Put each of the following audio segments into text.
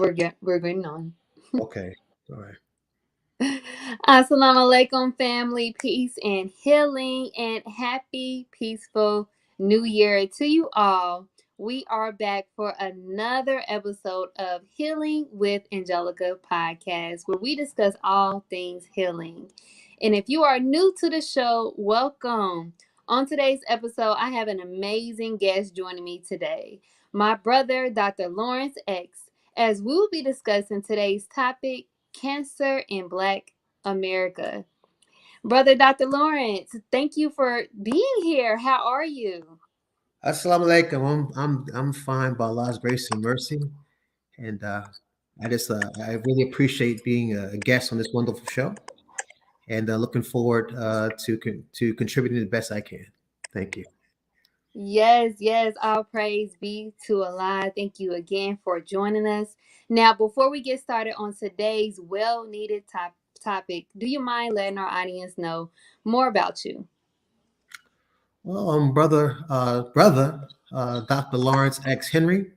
We're going on. Okay. All right. Assalamu alaikum, family. Peace and healing, and happy, peaceful New Year to you all. We are back for another episode of Healing with Angelica podcast, where we discuss all things healing. And if you are new to the show, welcome. On today's episode, I have an amazing guest joining me today, my brother, Dr. Lawrence X, as we will be discussing today's topic, cancer in Black America. Brother Dr. Lawrence, thank you for being here. How are you? Assalamu alaikum. I'm fine by Allah's grace and mercy, and I really appreciate being a guest on this wonderful show, and looking forward to contributing the best I can. Thank you. Yes, yes, all praise be to Allah. Thank you again for joining us. Now, before we get started on today's well needed topic, do you mind letting our audience know more about you? Well, Dr. Lawrence X. Henry,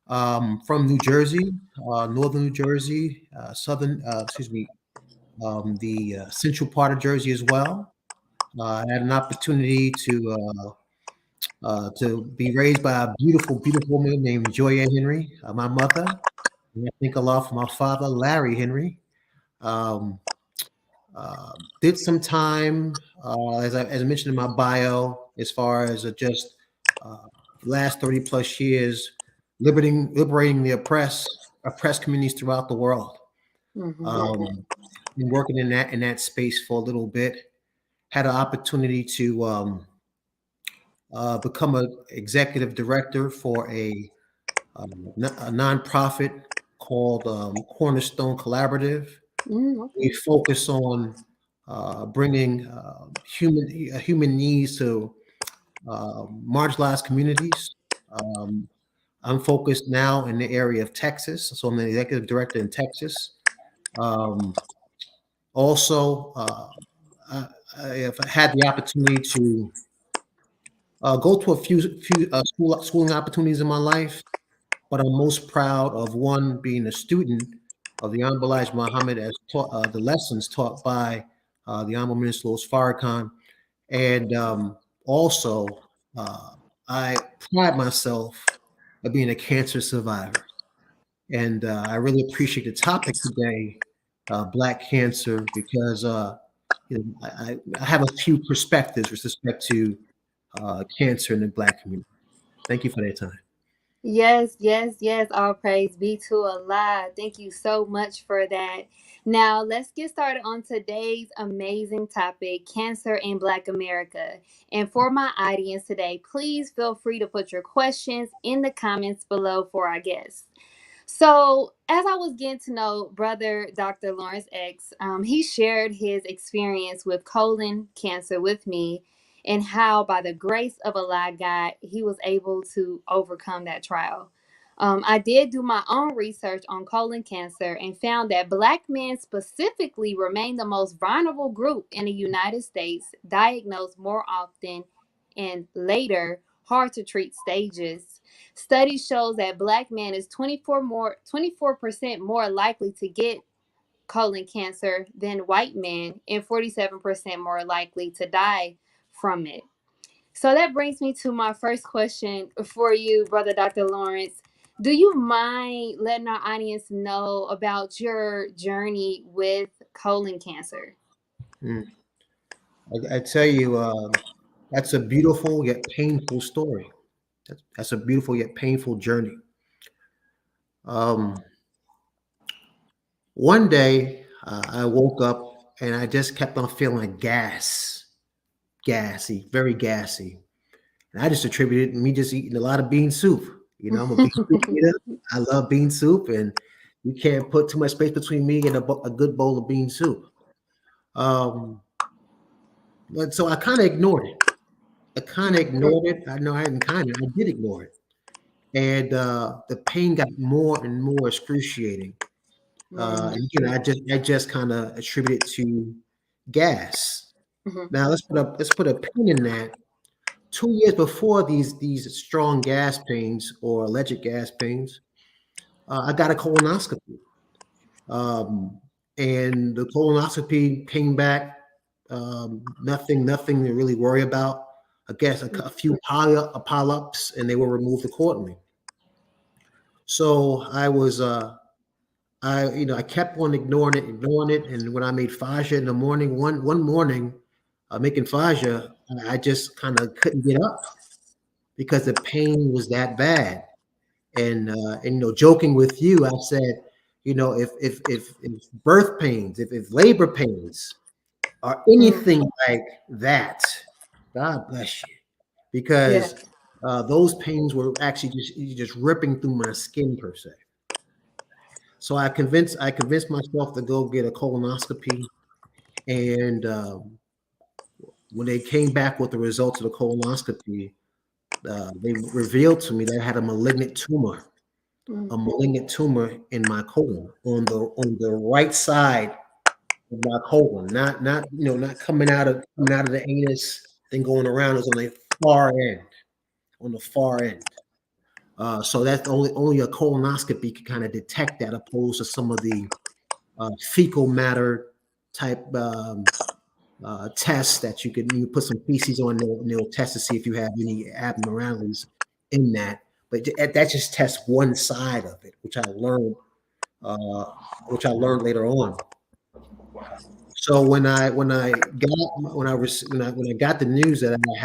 from New Jersey, northern New Jersey, the central part of Jersey as well. I had an opportunity to be raised by a beautiful, beautiful woman named Joya Henry, my mother. And I thank Allah for my father, Larry Henry. Um, did some time, as I mentioned in my bio, as far as just uh, the last 30 plus years, liberating the oppressed communities throughout the world. Mm-hmm. Um, been working in that space for a little bit. Had an opportunity to become an executive director for a nonprofit called Cornerstone Collaborative. We Okay. focus on bringing human needs to marginalized communities. Um, I'm focused now in the area of Texas, so I'm the executive director in Texas. Um, also, I, I have had the opportunity to go to a few schooling opportunities in my life, but I'm most proud of one being a student of the Honorable Elijah Muhammad as taught the lessons taught by the Honorable Minister Louis Farrakhan. And also, uh, I pride myself of being a cancer survivor. And I really appreciate the topic today, Black cancer, because I have a few perspectives with respect to cancer in the Black community. Thank you for that time. Yes, yes, yes. All praise be to Allah. Thank you so much for that. Now, let's get started on today's amazing topic, cancer in Black America. And for my audience today, please feel free to put your questions in the comments below for our guests. So, as I was getting to know brother Dr. Lawrence X, he shared his experience with colon cancer with me and how, by the grace of Allah God, he was able to overcome that trial. I did do my own research on colon cancer and found that Black men specifically remain the most vulnerable group in the United States, diagnosed more often and later, hard to treat stages. Study shows that Black men is 24% more likely to get colon cancer than white men and 47% more likely to die from it. So that brings me to my first question for you, brother Dr. Lawrence. Do you mind letting our audience know about your journey with colon cancer? Mm. I tell you, that's a beautiful yet painful story. That's a beautiful yet painful journey. Um, One day, I woke up and I just kept on feeling like gassy, very gassy. And I just attributed me just eating a lot of bean soup. I'm a bean soup eater. I love bean soup, and you can't put too much space between me and a good bowl of bean soup. Um, but so I kind of ignored it. I kind of ignored it. I know I didn't kind of. I did ignore it, and the pain got more and more excruciating. Mhm. I just kind of attribute it to gas. Mhm. Now let's put a pin in that. 2 years before these strong gas pains or alleged gas pains, I got a colonoscopy. Um, and the colonoscopy came back, nothing to really worry about. I guess a few polyps, and they were removed accordingly. So I kept on ignoring it, and when I made fascia in the morning, one morning, making fascia, I just kind of couldn't get up because the pain was that bad. And joking with you, I said, if birth pains, if labor pains are Mm. anything like that, God bless you, Yeah. because those pains were actually just ripping through my skin per se. So I convinced myself to go get a colonoscopy, and when they came back with the results of the colonoscopy, they revealed to me that I had Mm. a malignant tumor in my colon on the right side of my colon, not coming out of the anus, then going around. It's on the far end, on the far end. So that's only a colonoscopy can kind of detect that, opposed to some of the fecal matter type tests that you put some feces on, and they'll test to see if you have any abnormalities in that. But that just tests one side of it, uh, which I learned later on. So when I got the news that I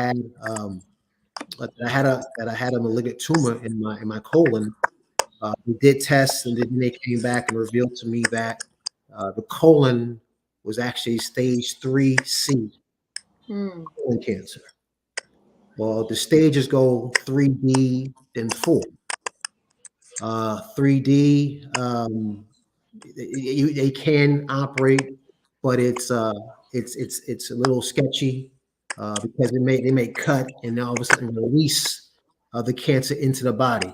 had a malignant tumor in my colon, we did tests, and then they came back and revealed to me that the colon was actually stage 3C Mm. colon cancer. Well, the stages go 3D, then 4. 3D, they can operate, but it's a little sketchy, because they may cut and then all of a sudden release the cancer into the body.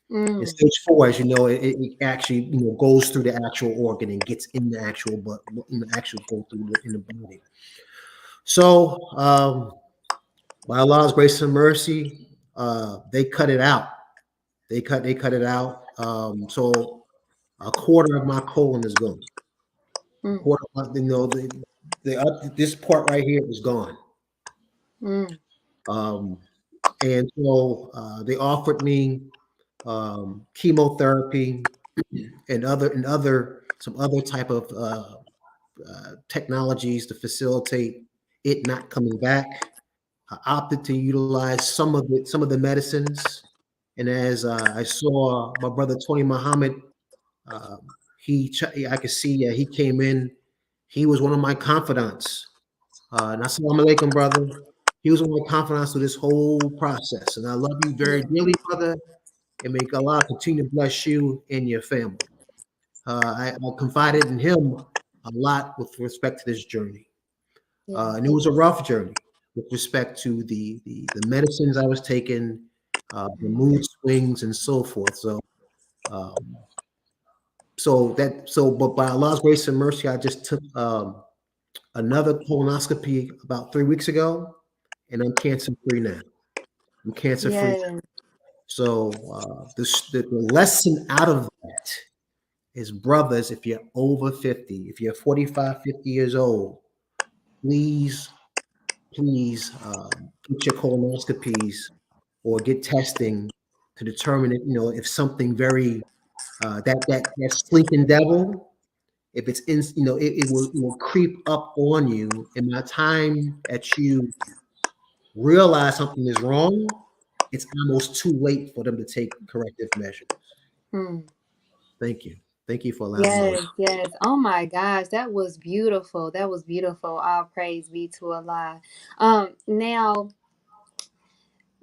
In Mm. stage 4, as you know, it actually goes through the actual organ and gets in the actual, but actually go through in the body. So by Allah's grace and mercy, they cut it out. They cut it out. So a quarter of my colon is gone. A Mm. quarter of this part right here is gone. Mm. Um, and so they offered me chemotherapy and some other type of technologies to facilitate it not coming back. I opted to utilize some of the medicines, and as I saw my brother Tony Muhammad, uh, I could see he came in. He was one of my confidants. And assalamu alaikum, brother. He was one of my confidants through this whole process, and I love you very dearly, brother. And may Allah continue to bless you and your family. I confided in him a lot with respect to this journey. Yeah. And it was a rough journey with respect to the medicines I was taking, the mood swings, and so forth. Um, but by Allah's grace and mercy, I just took another colonoscopy about 3 weeks ago, and I'm cancer free now. I'm cancer free. Yeah. So the lesson out of that is, brothers, if you're over 50, if you're 45, 50 years old, please, please get your colonoscopies or get testing to determine if something very that sleeping devil, if it's in, it will creep up on you, and by the time that you realize something is wrong, it's almost too late for them to take corrective measures. Mm. Thank you for allowing me to. Yes, yes. Oh my gosh, that was beautiful. That was beautiful. All praise be to Allah. Now,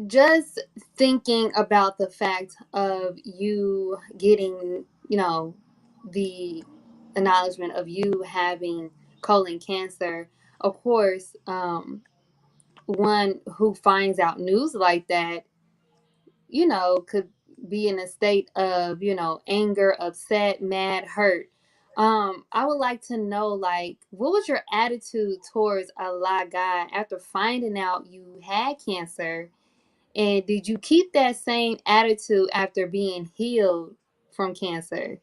just thinking about the fact of you getting, the acknowledgement of you having colon cancer, of course, one who finds out news like that, could be in a state of, anger, upset, mad, hurt. I would like to know, like, what was your attitude towards Allah God after finding out you had cancer? And did you keep that same attitude after being healed from cancer?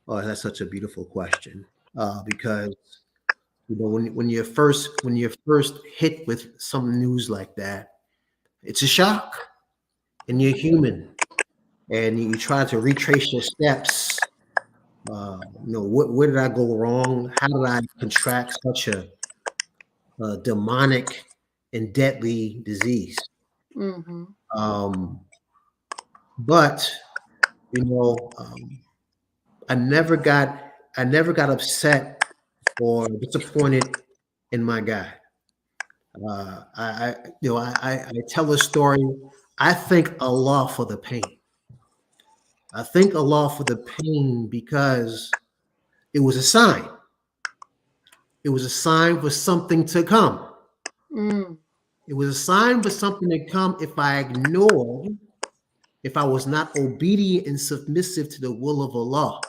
Oh, that's such a beautiful question. Because when you're first hit with some news like that, it's a shock, and you're human, and you try to retrace your steps. Where did I go wrong? How did I contract such a demonic and deadly disease? Mm-hmm. Um, but you know, um, I never got I never got upset or disappointed in my God. I tell a story. I thank Allah for the pain. I thank Allah for the pain because it was a sign. It was a sign for something to come. Mm. It was a sign for something to come if I was not obedient and submissive to the will of Allah.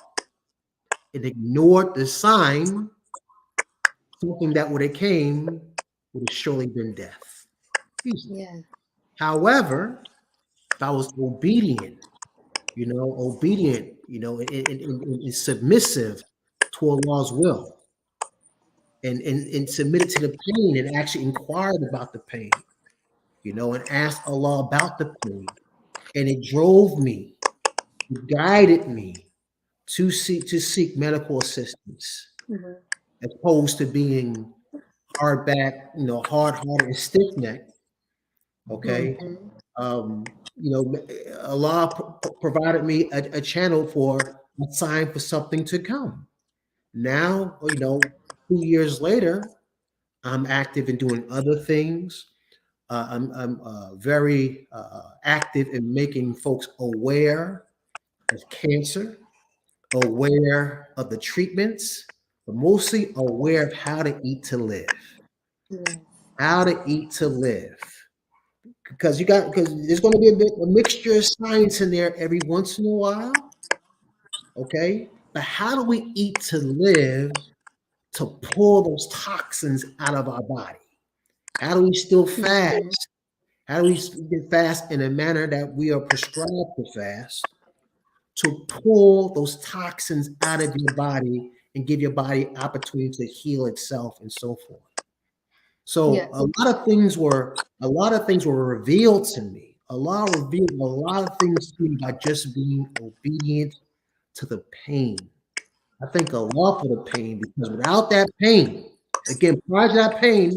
It ignored the sign, something that would have came would have surely been death. Easy. Yeah. However, if I was obedient, and submissive to Allah's will, and submitted to the pain and actually inquired about the pain, and asked Allah about the pain, and it drove me, it guided me to seek medical assistance, Mm-hmm. as opposed to being hard back, hard hearted and stiff necked. Okay, Mm-hmm. Allah provided me a channel for a sign for something to come. Now, 2 years later, I'm active in doing other things. I'm very active in making folks aware of cancer, aware of the treatments, but mostly aware of how to eat to live. Yeah. How to eat to live. Because there's going to be a mixture of science in there every once in a while. Okay, but how do we eat to live to pull those toxins out of our body? How do we still Mm-hmm. fast? How do we get fast in a manner that we are prescribed to fast to pull those toxins out of your body and give your body opportunity to heal itself and so forth? So Yes. a lot of things were revealed to me. Allah revealed a lot of things to me by just being obedient to the pain. I thank Allah for the pain, because without that pain, again, prior to that pain,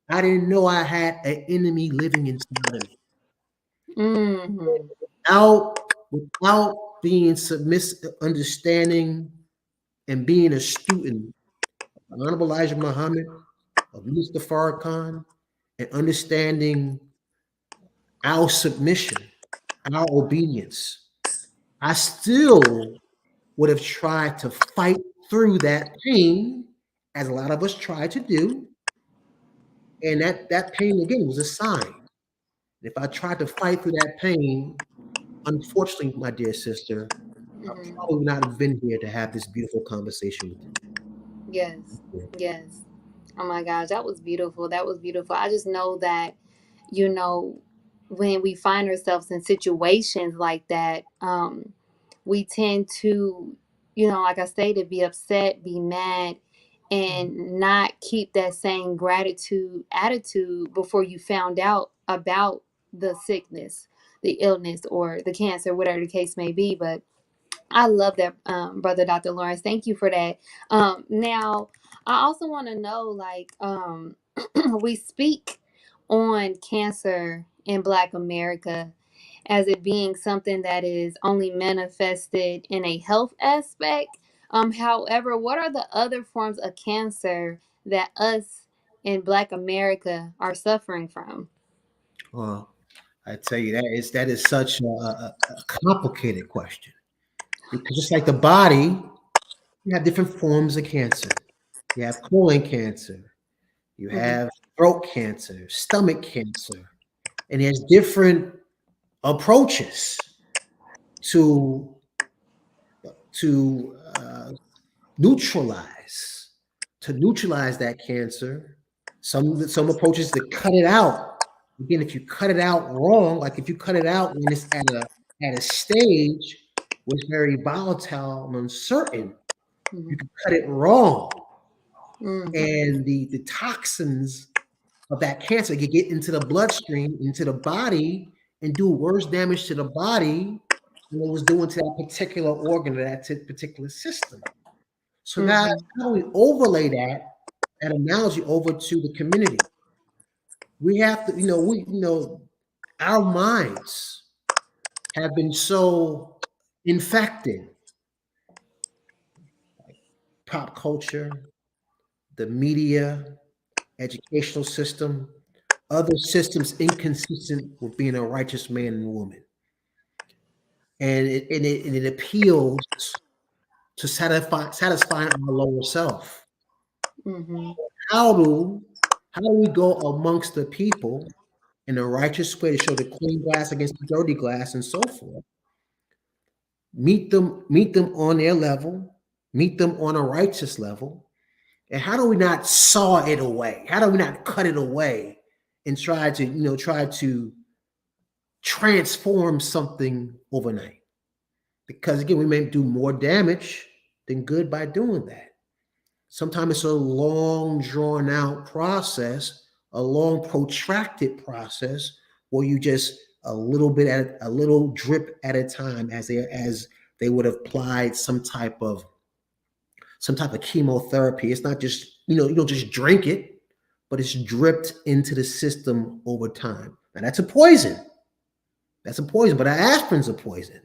I didn't know I had an enemy living inside of me. Mm-hmm. Without being submissive, understanding, and being a student of Honorable Elijah Muhammad, of Mr. Farrakhan, and understanding our submission, our obedience, I still would have tried to fight through that pain, as a lot of us try to do. And that pain again was a sign. If I tried to fight through that pain, unfortunately, my dear sister, I Mm-hmm. probably would not have been here to have this beautiful conversation with Yes. you. Yes. Oh my gosh, that was beautiful. That was beautiful. I just know that, you know, when we find ourselves in situations like that, we tend to, like I stated, be upset, be mad, and not keep that same gratitude attitude before you found out about the sickness, the illness, or the cancer, whatever the case may be. But I love that, brother Dr. Lawrence. Thank you for that. Now, I also want to know, like, we speak on cancer in Black America as it being something that is only manifested in a health aspect. However, what are the other forms of cancer that us in Black America are suffering from? Well, I tell you, that is such a complicated question, because just like the body, you have different forms of cancer. You have colon cancer, you Hmm. have throat cancer, stomach cancer, and there's different approaches to to neutralize neutralize that cancer. Some approaches to cut it out. Again, if you cut it out wrong, like if you cut it out when it's at a stage, was very volatile and uncertain. You Mhm. could cut it wrong, Mhm. and the toxins of that cancer could get into the bloodstream, into the body, and do worse damage to the body than it was doing to that particular organ or that particular system. So, guys, Mhm. how do we overlay that analogy over to the community? We have to, our minds have been so infected, like pop culture, the media, educational system, other systems inconsistent with being a righteous man and woman. And it appeals to satisfying our lower self. Mhm. How do how do we go amongst the people in a righteous way to show the clean glass against the dirty glass and so forth? Meet them on their level, meet them on a righteous level. And how do we not saw it away? How do we not cut it away and try to transform something overnight? Because again, we may do more damage than good by doing that. Sometimes it's a long, drawn out process, a long, protracted process where you just a little drip at a time as they would have applied some type of chemotherapy. It's not just, you don't just drink it, but it's dripped into the system over time. Now that's a poison. That's a poison, but aspirin's a poison.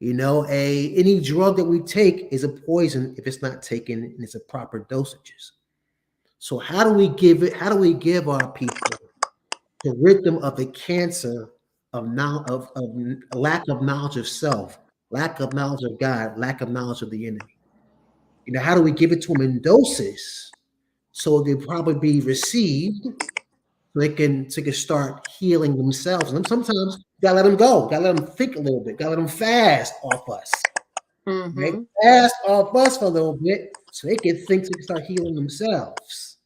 Any drug that we take is a poison if it's not taken in its proper dosages. So how do we give our people to rid them of the cancer of now of lack of knowledge of self, lack of knowledge of God, lack of knowledge of the enemy? How do we give it to them in doses so they'll probably be received so they can start healing themselves? And sometimes you gotta let them go, gotta let them think a little bit, gotta let them fast off us. Right? Mhm. Fast off us for a little bit so they can think, so they can start healing themselves.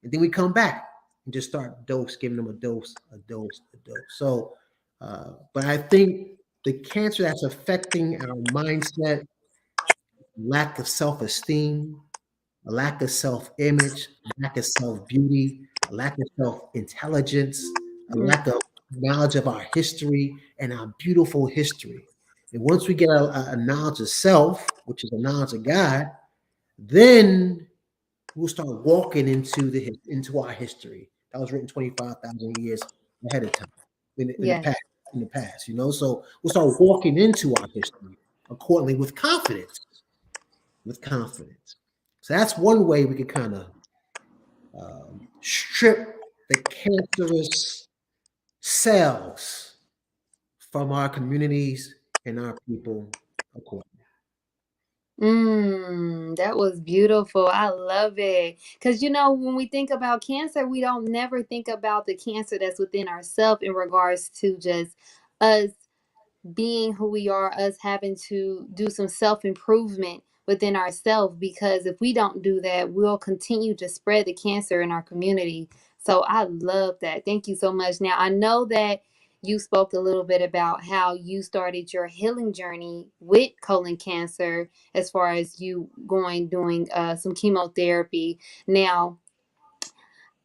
And then we come back and just start giving them a dose, a dose, a dose. So, but I think the cancer that's affecting our mindset, lack of self-esteem, a lack of self-image, a lack of self-beauty, a lack of self-intelligence, a lack of knowledge of our history and our beautiful history. And once we get a knowledge of self, which is a knowledge of God, then we'll start walking into our history that was written 25,000 years ahead of time in the Yes. past. In the past, so we'll start walking into our history accordingly with confidence. With confidence. So that's one way we could kind of strip the cancerous cells from our communities and our people accordingly. That was beautiful. I love it. Because, when we think about cancer, we don't never think about the cancer that's within ourselves in regards to just us being who we are, us having to do some self improvement within ourselves. Because if we don't do that, we'll continue to spread the cancer in our community. So I love that. Thank you so much. Now, I know that you spoke a little bit about how you started your healing journey with colon cancer, as far as you going doing some chemotherapy. Now,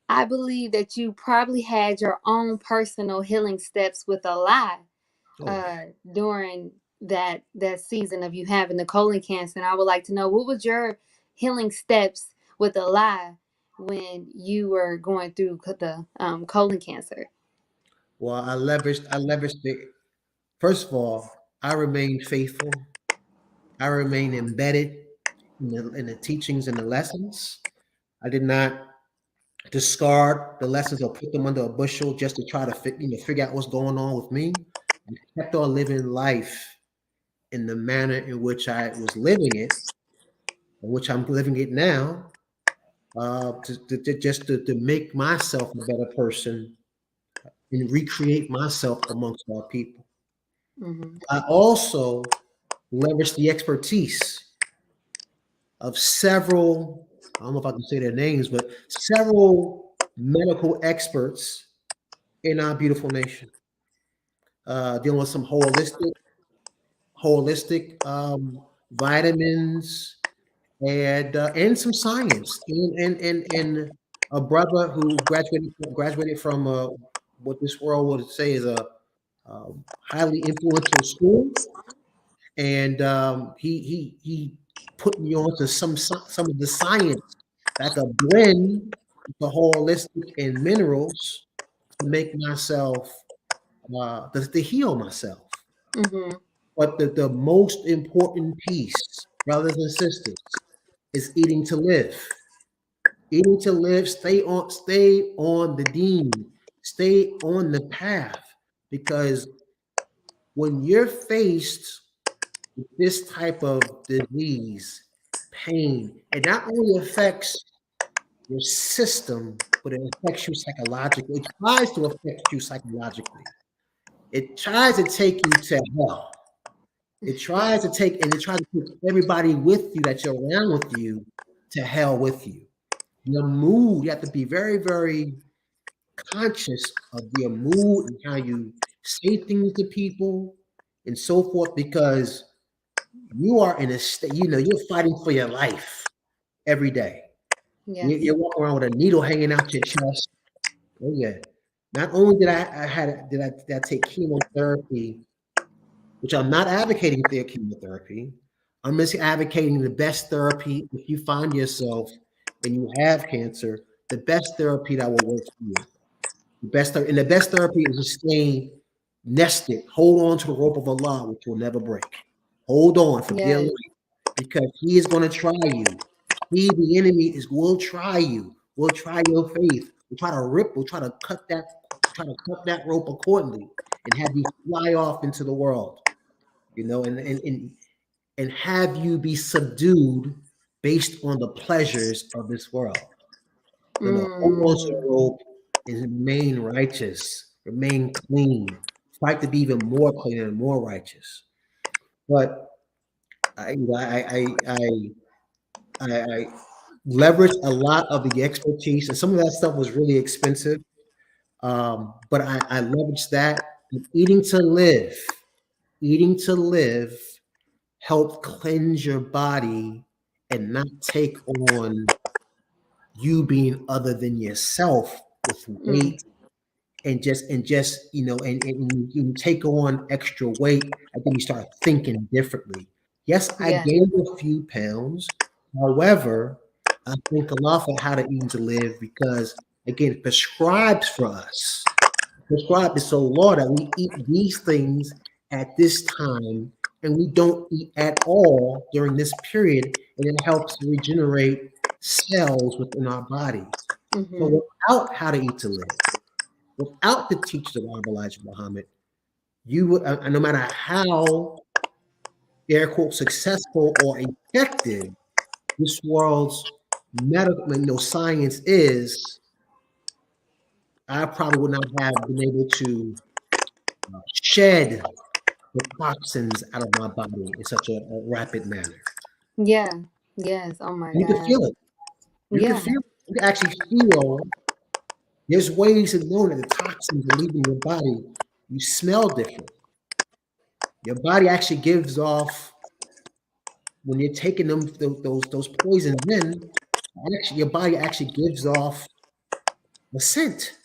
I believe that you probably had your own personal healing steps with a lie Oh yeah. during that season of you having the colon cancer. And I would like to know, what was your healing steps with a lie when you were going through the colon cancer? Well, I leveraged the first of all, I remained faithful. I remained embedded in the teachings and the lessons. I did not discard the lessons or put them under a bushel just to try to figure out what's going on with me. I kept on living life in the manner in which I was living it, in which I'm living it now, just to make myself a better person and recreate myself amongst our people. Mm-hmm. I also leveraged the expertise of several, I don't know if I can say their names, but several medical experts in our beautiful nation, dealing with some holistic, holistic vitamins and some science and a brother who graduated from what this world would say is a highly influential school, and he put me on to some of the science that I could blend the holistic and minerals to make myself to heal myself. Mm-hmm. But the most important piece, brothers and sisters, is eating to live. Eating to live, stay on the dean, stay on the path. Because when you're faced with this type of disease, pain, it not only affects your system, but it affects you psychologically. It tries to affect you psychologically. It tries to take you to hell. It tries to take everybody with you that you're around with you to hell with you. Your mood, you have to be very, very conscious of your mood and how you say things to people and so forth, because you are in a state, you're fighting for your life every day. Yes. You're walking around with a needle hanging out your chest. Oh yeah. Not only did I take chemotherapy, which I'm not advocating their chemotherapy. I'm just advocating the best therapy if you find yourself and you have cancer, the best therapy that will work for you. The best therapy is just staying nested. Hold on to the rope of Allah, which will never break. Hold on for dear Yes. life, because He is going to try you. He, the enemy, is will try you. Will try your faith. Will try to rip. Will try to cut that. Try to cut that rope accordingly and have you fly off into the world. And have you be subdued based on the pleasures of this world. No, hold on to Mm. the rope and remain righteous, remain clean, fight to be even more clean and more righteous. But I leveraged a lot of the expertise, and some of that stuff was really expensive. But I leveraged that. Eating to live help cleanse your body and not take on you being other than yourself with Mm. weight and just and you take on extra weight, and then you start thinking differently. Yes, I Yes. gained a few pounds. However, I think a lot for how to eat to live, because again, it prescribes for us. Prescribed is so law that we eat these things at this time and we don't eat at all during this period, and it helps regenerate cells within our bodies. So Mm-hmm. without how to eat to live, without the teachings of Honorable Elijah Muhammad, you would, no matter how air quote successful or effective this world's medical, science is, I probably would not have been able to shed the toxins out of my body in such a rapid manner. Yeah. Yes. Oh my You can God. feel it. You can Yeah. feel. You can actually feel. There's ways of knowing that the toxins are leaving your body. You smell different. Your body actually gives off, when you're taking those poisons in. Actually, your body actually gives off a scent.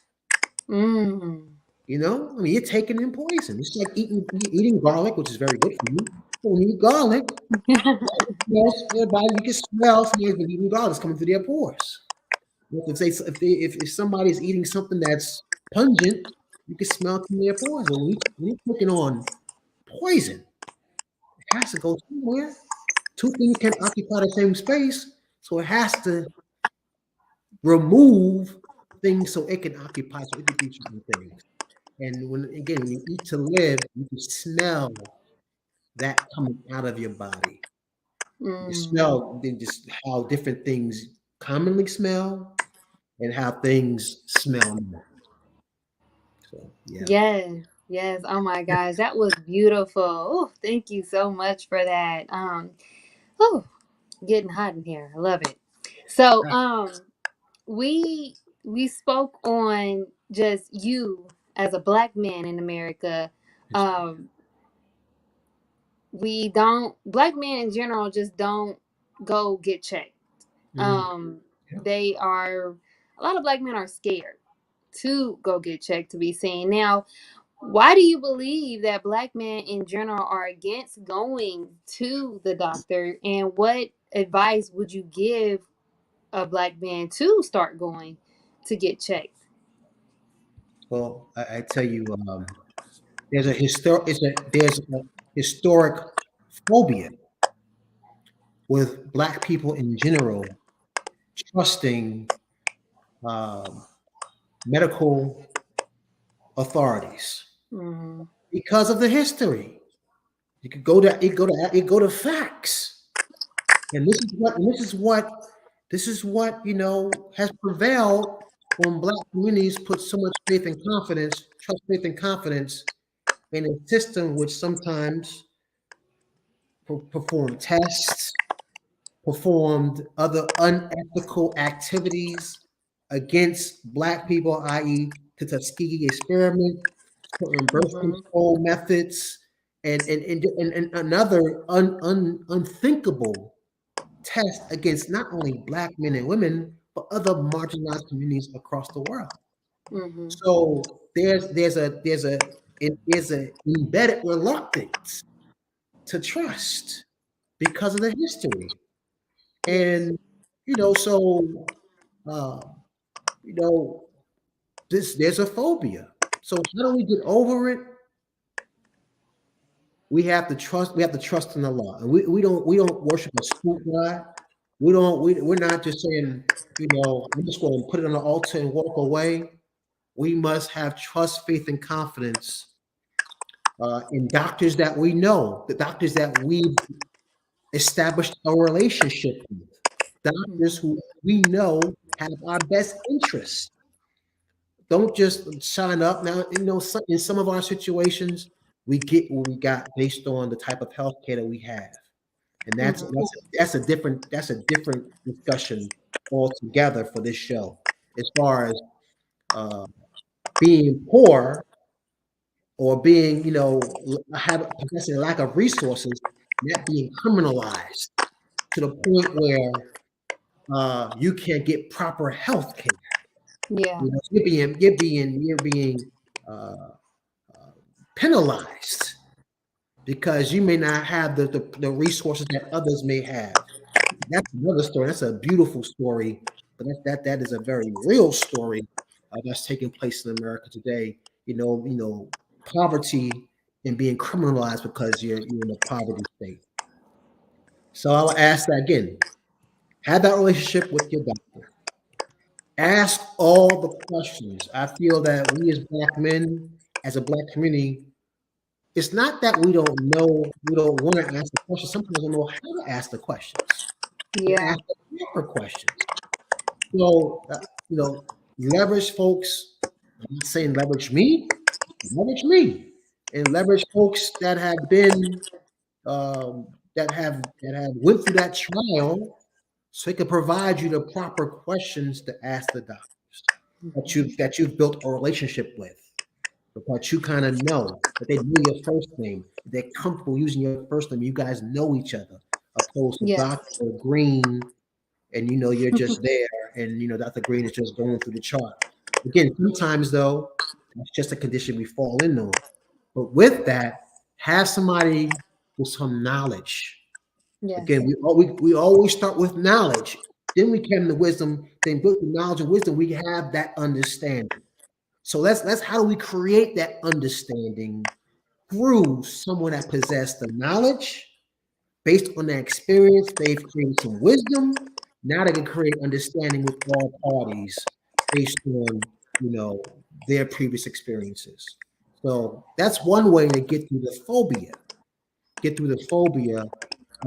Mm. I mean, you're taking in poison. It's like eating garlic, which is very good for you. But when you eat garlic, your body, you can smell somebody's been eating garlic. It's coming through their pores. If somebody's eating something that's pungent, you can smell it from their pores. But when you're cooking on poison, it has to go somewhere. Two things can occupy the same space, so it has to remove things so it can occupy, so it can do certain things. And when you eat to live, you can smell that coming out of your body. You can Mm. smell just how different things commonly smell and how things smell now. So yeah. Yes. Yes. Oh my gosh. That was beautiful. Oh, thank you so much for that. Oh, getting hot in here. I love it. So, we we spoke on just you as a black man in America. Yes, ma'am. Um, we don't, black men in general just don't go get checked. Mhm. Yeah. They are, a lot of black men are scared to go get checked to be seen. Now, why do you believe that black men in general are against going to the doctor? And what advice would you give a black man to start going to get checked? Well, I tell you, there's a historic phobia with black people in general trusting um, medical authorities Mm-hmm. because of the history. You go to facts, and this is what has prevailed when black communities put so much faith and confidence, trust, faith, and confidence in a system which sometimes performed tests, performed other unethical activities against black people, i.e., the Tuskegee experiment, certain birth Mm-hmm. control methods, and another unthinkable test against not only black men and women, but other marginalized communities across the world. Mm-hmm. So there's a embedded reluctance to trust because of the history. Yes. And so uh, you know, there's a phobia. So how do we get over it? We have to trust in the law. And we don't worship a spook God. We're not just saying, I'm just going to put it on the altar and walk away. We must have trust, faith, and confidence in doctors that we know, the doctors that we established a relationship with, doctors Mm-hmm. who we know have our best interests. Don't just sign up. Now, in some of our situations, we get what we got based on the type of healthcare that we have, and that's Mm-hmm. that's that's a different discussion altogether for this show. As far as uh, being poor or being, have possessing a lack of resources, that being criminalized to the point where you can't get proper health care. Yeah. You're being uh, uh, penalized because you may not have the resources that others may have. That's another story. That's a beautiful story, but that is a very real story that's taking place in America today. Poverty and being criminalized because you're in a poverty state. So I will ask that again. Have that relationship with your doctor. Ask all the questions. I feel that we as black men, as a black community, it's not that we don't want to ask the questions. Sometimes we don't know how to ask the questions. To Yeah. ask the proper questions. So, leverage folks. I'm not saying leverage me, and leverage folks that have been that have went through that trial, so they can provide you the proper questions to ask the doctors that you've built a relationship with. But you kind of know that they know your first name. They're comfortable using your first name. You guys know each other, opposed to Yes. Dr. Green, and you're just there, and Dr. Green is just going through the chart. Again, sometimes though, that's just a condition we fall in on. But with that, have somebody with some knowledge. Yes. Again, we always start with knowledge. Then we come to wisdom. Then with the knowledge and wisdom, we have that understanding. So let's how do we create that understanding through someone that possessed the knowledge, based on their experience, they've created some wisdom. Now they can create understanding with all parties based on their previous experiences. So that's one way to get through the phobia. Get through the phobia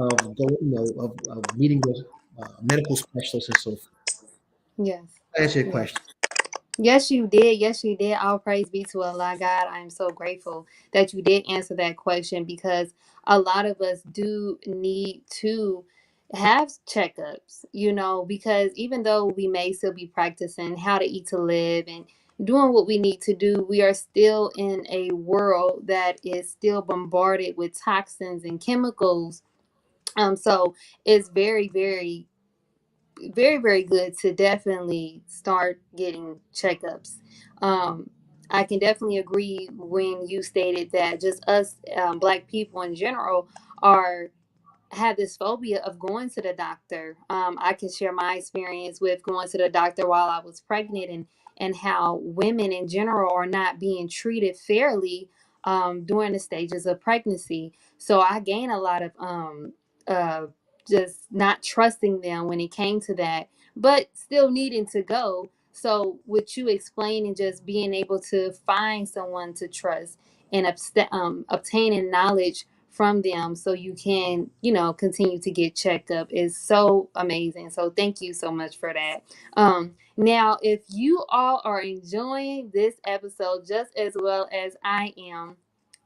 of going, of meeting with medical specialists and so forth. Yes. Answer your Yes. question. Yes, you did. Yes, you did. All praise be to Allah, God. I am so grateful that you did answer that question, because a lot of us do need to have checkups, because even though we may still be practicing how to eat to live and doing what we need to do, we are still in a world that is still bombarded with toxins and chemicals. So it's very good to definitely start getting checkups. Um, I can definitely agree when you stated that just us, Black people in general, are have this phobia of going to the doctor. I can share my experience with going to the doctor while I was pregnant, and how women in general are not being treated fairly during the stages of pregnancy. So I gained a lot of uh, just not trusting them when it came to that, but still needing to go. So with you explaining just being able to find someone to trust and obtaining knowledge from them so you can, continue to get checked up is so amazing. So thank you so much for that. Now, if you all are enjoying this episode just as well as I am,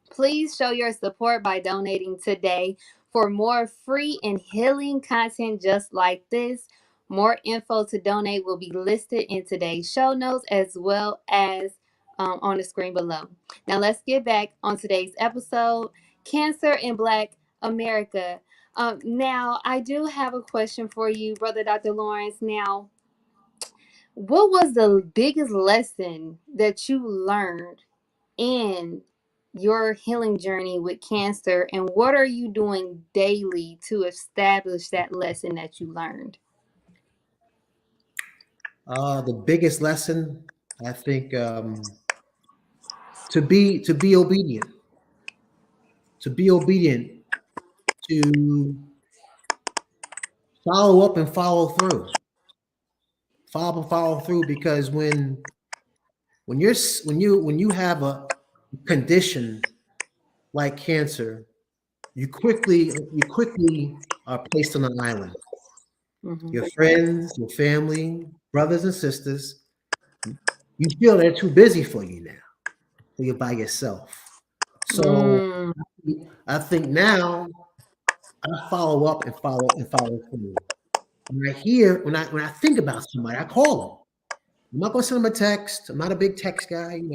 please show your support by donating today. For more free and healing content just like this, more info to donate will be listed in today's show notes as well as on the screen below. Now, let's get back on today's episode, Cancer in Black America. Now, I do have a question for you, Brother Dr. Lawrence. Now, what was the biggest lesson that you learned in your healing journey with cancer, and what are you doing daily to establish that lesson that you learned? The biggest lesson, I think, to be obedient, to be obedient, to follow up and follow through, because when you have a condition like cancer, you quickly are placed on an island. Mm-hmm. Your friends, your family, brothers and sisters, you feel they're too busy for you now. So you're by yourself. So Mm, I think now I follow up and follow through. When I think about somebody, I call them. I'm not gonna send them a text. I'm not a big text guy. I'm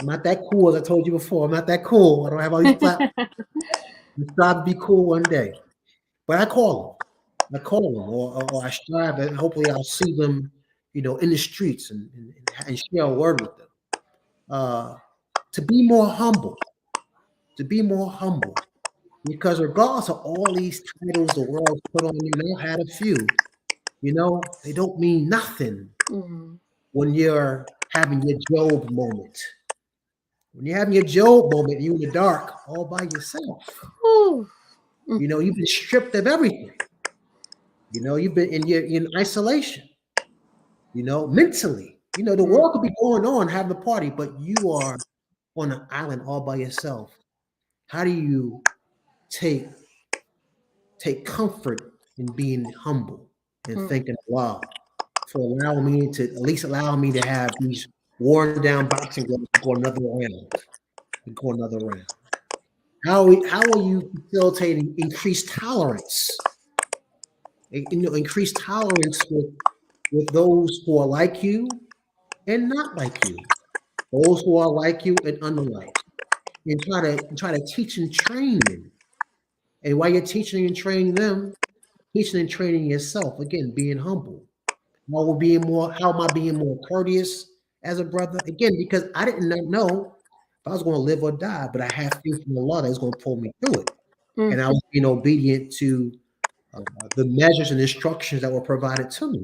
not that cool, as I told you before. I'm not that cool. I don't have all these platforms. I strive to be cool one day. But I call them. I call them, or I strive, and hopefully I'll see them, in the streets, and share a word with them. Uh, to be more humble, to be more humble, because regardless of all these titles the world's put on you, and I've had a few, they don't mean nothing mm, when you're having your Job moment. When you're having your Job moment, you're in the dark all by yourself. whew, mm, You've been stripped of everything. You've been in isolation. Mentally. The mm, world could be going on, having a party, but you are on an island all by yourself. How do you take take comfort in being humble and mm, thanking Allah for allowing me to have these worn down boxing gloves to go another round, to go another round? How are you facilitating increased tolerance? Increased tolerance with those who are like you and not like you, those who are like you and unlike, and try to teach and train them. And while you're teaching and training them, teaching and training yourself, again, being humble. How am I being more courteous as a brother? Again, because I didn't know if I was going to live or die, but I have faith in Allah that is going to pull me through it. mm, And I was being obedient to the measures and instructions that were provided to me.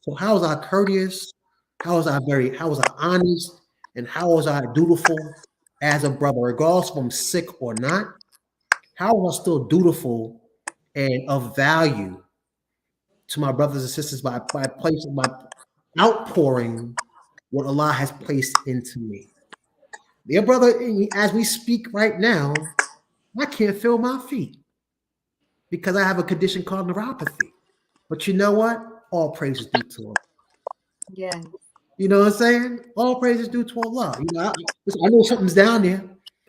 So how was I courteous? How was I honest? And how was I dutiful as a brother, regardless if I'm sick or not? How was I still dutiful and of value to my brothers and sisters by outpouring what Allah has placed into me? Dear brother, as we speak right now, I can't feel my feet because I have a condition called neuropathy. But you know what? All praise is due to Allah. yes. You know what I'm saying? All praise is due to Allah. I know something's down there.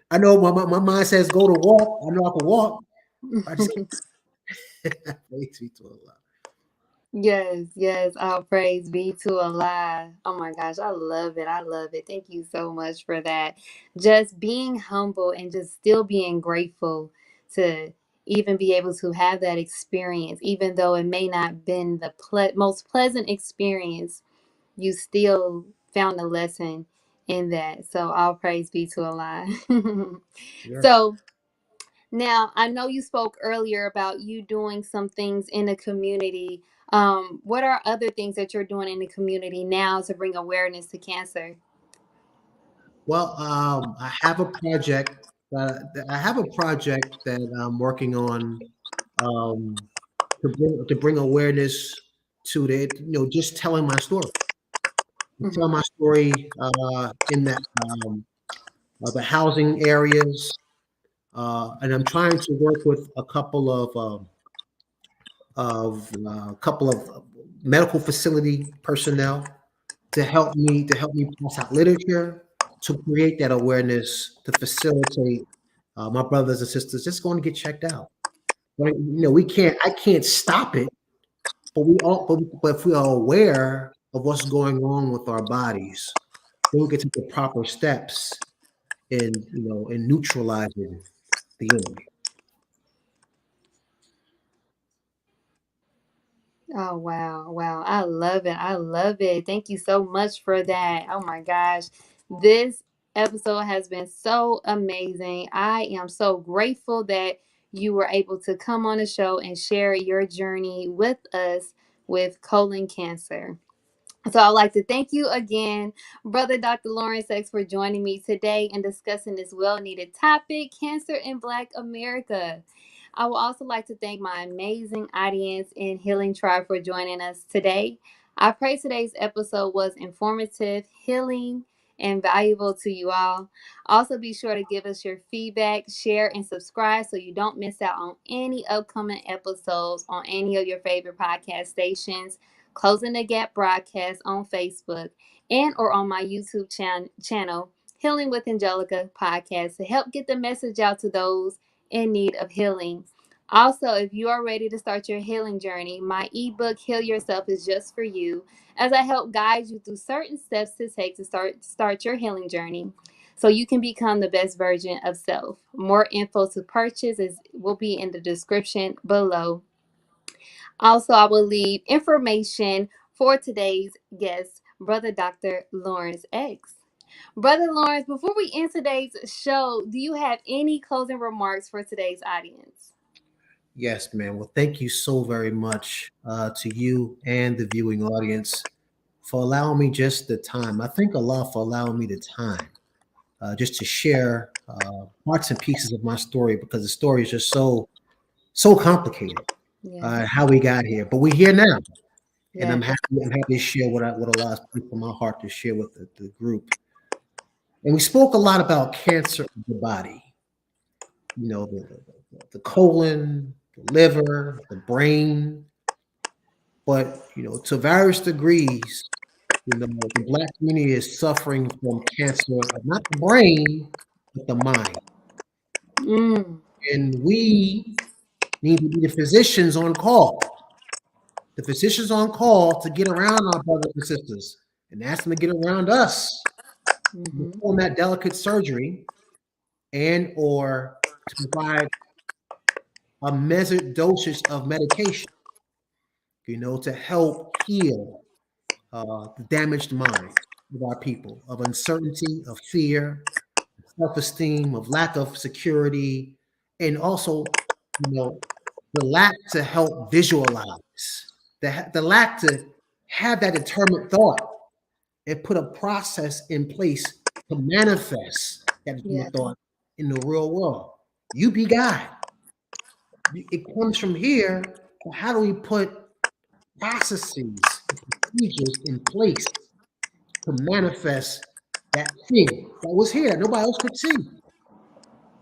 I know my mind says go to walk. I know I can walk. I just can't. Praise be to Allah. Yes, yes. All praise be to Allah. Oh my gosh, I love it. I love it. Thank you so much for that. Just being humble and just still being grateful to even be able to have that experience, even though it may not been the most pleasant experience, you still found a lesson in that. So all praise be to Allah. Yeah. So now, I know you spoke earlier about you doing some things in the community. What are other things that you're doing in the community now to bring awareness to cancer? Well, I have a project that I'm working on, um, to bring awareness to the, just telling my story. Tell Hmm. my story in that, the housing areas, and I'm trying to work with a couple of medical facility personnel to help me pass out literature, to create that awareness, to facilitate my brothers and sisters just going to get checked out. Right? I can't stop it, but if we are aware of what's going on with our bodies, then we can take the proper steps in neutralizing the enemy. Oh, wow. Wow. I love it. I love it. Thank you so much for that. Oh, my gosh. This episode has been so amazing. I am so grateful that you were able to come on the show and share your journey with us with colon cancer. So I'd like to thank you again, Brother Dr. Lawrence X, for joining me today and discussing this well-needed topic, cancer in Black America. I would also like to thank my amazing audience in Healing Tribe for joining us today. I pray today's episode was informative, healing, and valuable to you all. Also, be sure to give us your feedback, share, and subscribe so you don't miss out on any upcoming episodes on any of your favorite podcast stations. Closing the Gap broadcast on Facebook and or on my YouTube channel, Healing with Angelica podcast, to help get the message out to those in need of healing. Also, if you are ready to start your healing journey, my ebook Heal Yourself is just for you, as I help guide you through certain steps to take to start your healing journey so you can become the best version of self. More info to purchase will be in the description below. Also, I will leave information for today's guest, Brother Dr. Lawrence X. Brother Lawrence, before we end today's show, do you have any closing remarks for today's audience? Yes, man. Well, thank you so very much to you and the viewing audience for allowing me just the time. I thank Allah for allowing me the time just to share parts and pieces of my story, because the story is just so complicated. Yes, How we got here, but we're here now, and I'm yes, happy. I'm happy to share what Allah has put from my heart to share with the group. And we spoke a lot about cancer of the body. The colon, the liver, the brain, but to various degrees, the Black community is suffering from cancer of not the brain, but the mind. mm, And we need to be the physicians on call to get around our brothers and sisters and ask them to get around us to mm-hmm. perform that delicate surgery and or to provide a measured dosage of medication, to help heal the damaged mind of our people, of uncertainty, of fear, self-esteem, of lack of security, and also, you know, the lack to help visualize, the lack to have that determined thought and put a process in place to manifest that Yes, determined thought in the real world. You be God. It comes from here. But how do we put processes and procedures in place to manifest that thing that was here that nobody else could see?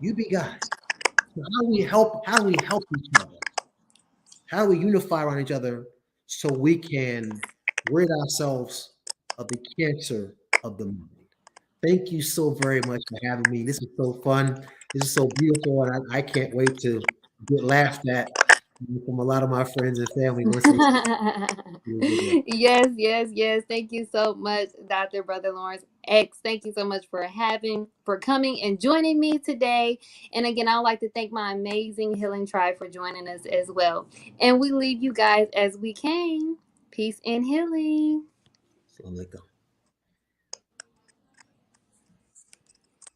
You be God. So how do we help? How do we help each other? How do we unify around each other so we can rid ourselves of the cancer of the mind? Thank you so very much for having me. This is so fun. This is so beautiful, and I can't wait to get laughed at. from a lot of my friends and family listening. To this video. Yes, yes, yes. Thank you so much, Dr. Brother Lawrence X. Thank you so much for coming and joining me today. And again, I'd like to thank my amazing healing tribe for joining us as well. And we leave you guys as we came. Peace and healing. Assalamu alaikum.